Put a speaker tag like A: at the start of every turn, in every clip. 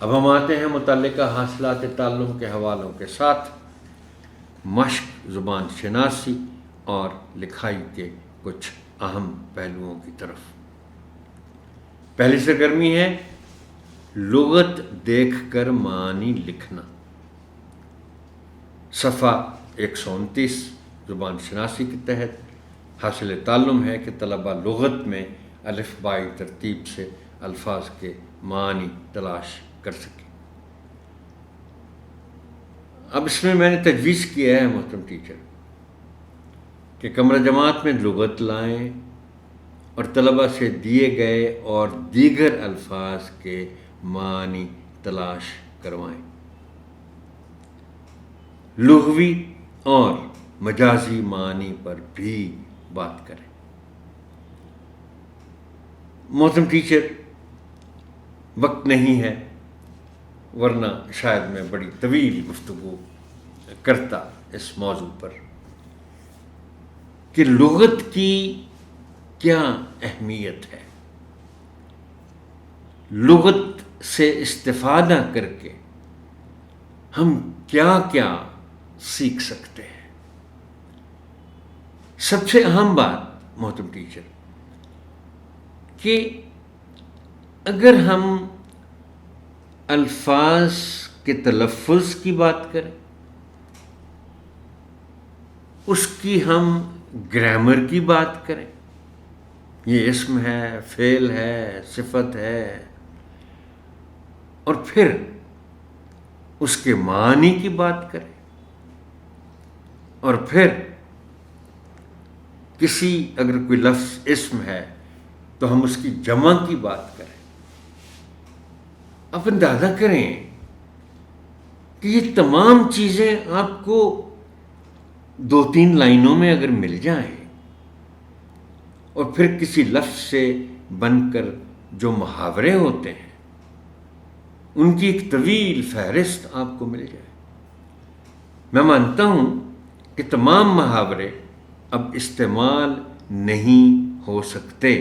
A: اب ہم آتے ہیں متعلقہ حاصلات تعلم کے حوالوں کے ساتھ مشق زبان شناسی اور لکھائی کے کچھ اہم پہلوؤں کی طرف۔ پہلی سرگرمی ہے لغت دیکھ کر معانی لکھنا۔ صفحہ 129 زبان شناسی کے تحت حاصل تعلم ہے کہ طلبہ لغت میں الف بائی ترتیب سے الفاظ کے معانی تلاش کر سکیں۔ اب اس میں نے تجویز کیا ہے محترم ٹیچر کہ کمرہ جماعت میں لغت لائیں اور طلبہ سے دیے گئے اور دیگر الفاظ کے معانی تلاش کروائیں، لغوی اور مجازی معانی پر بھی بات کریں۔ محترم ٹیچر، وقت نہیں ہے ورنہ شاید میں بڑی طویل گفتگو کرتا اس موضوع پر کہ لغت کی کیا اہمیت ہے، لغت سے استفادہ کر کے ہم کیا کیا سیکھ سکتے ہیں۔ سب سے اہم بات محترم ٹیچر کہ اگر ہم الفاظ کے تلفظ کی بات کریں، اس کی ہم گرامر کی بات کریں، یہ اسم ہے، فعل ہے، صفت ہے، اور پھر اس کے معنی کی بات کریں، اور پھر اگر کوئی لفظ اسم ہے تو ہم اس کی جمع کی بات کریں۔ آپ اندازہ کریں کہ یہ تمام چیزیں آپ کو 2-3 لائنوں میں اگر مل جائیں اور پھر کسی لفظ سے بن کر جو محاورے ہوتے ہیں ان کی ایک طویل فہرست آپ کو مل جائے۔ میں مانتا ہوں کہ تمام محاورے اب استعمال نہیں ہو سکتے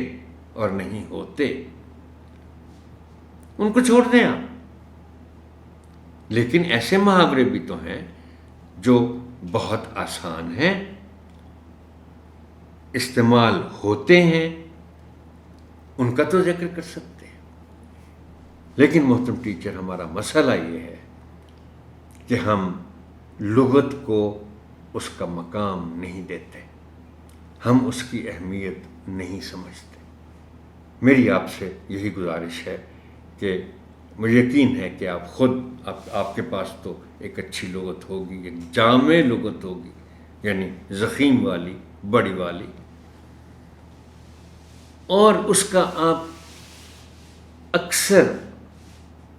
A: اور نہیں ہوتے، ان کو چھوڑ دیں آپ، لیکن ایسے محاورے بھی تو ہیں جو بہت آسان ہیں، استعمال ہوتے ہیں، ان کا تو ذکر کر سکتے ہیں۔ لیکن محترم ٹیچر، ہمارا مسئلہ یہ ہے کہ ہم لغت کو اس کا مقام نہیں دیتے، ہم اس کی اہمیت نہیں سمجھتے۔ میری آپ سے یہی گزارش ہے کہ مجھے یقین ہے کہ آپ خود آپ کے پاس تو ایک اچھی لغت ہوگی، ایک جامع لغت ہوگی، یعنی ضخیم والی، بڑی والی، اور اس کا آپ اکثر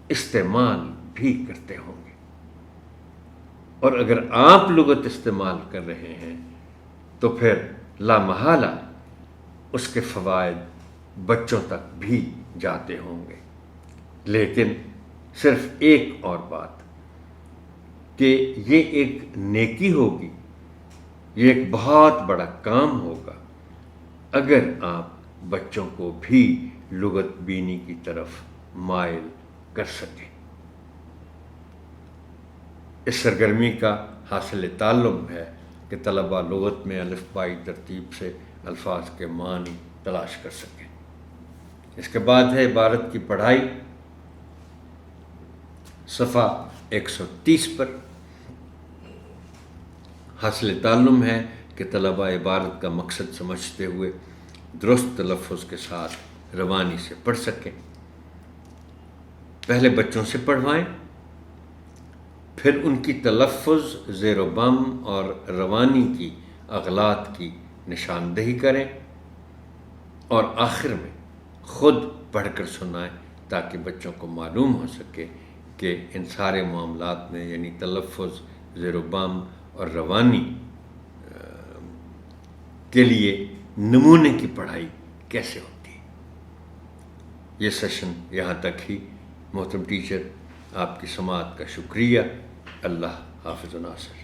A: استعمال بھی کرتے ہوں گے، اور اگر آپ لغت استعمال کر رہے ہیں تو پھر لامحالہ اس کے فوائد بچوں تک بھی جاتے ہوں گے۔ لیکن صرف ایک اور بات کہ یہ ایک نیکی ہوگی، یہ ایک بہت بڑا کام ہوگا اگر آپ بچوں کو بھی لغت بینی کی طرف مائل کر سکیں۔ اس سرگرمی کا حاصل تعلم ہے کہ طلبہ لغت میں الف بائی ترتیب سے الفاظ کے معنی تلاش کر سکیں۔ اس کے بعد ہے عبارت کی پڑھائی۔ صفحہ 130 پر حاصل تعلم ہے کہ طلبہ عبارت کا مقصد سمجھتے ہوئے درست تلفظ کے ساتھ روانی سے پڑھ سکیں۔ پہلے بچوں سے پڑھوائیں، پھر ان کی تلفظ، زیر و بم اور روانی کی اغلاط کی نشاندہی کریں، اور آخر میں خود پڑھ کر سنائیں تاکہ بچوں کو معلوم ہو سکے کہ ان سارے معاملات میں، یعنی تلفظ، زیر و بم اور روانی کے لیے نمونے کی پڑھائی کیسے ہوتی ہے۔ یہ سیشن یہاں تک ہی۔ محترم ٹیچر، آپ کی سماعت کا شکریہ۔ اللہ حافظ و ناصر۔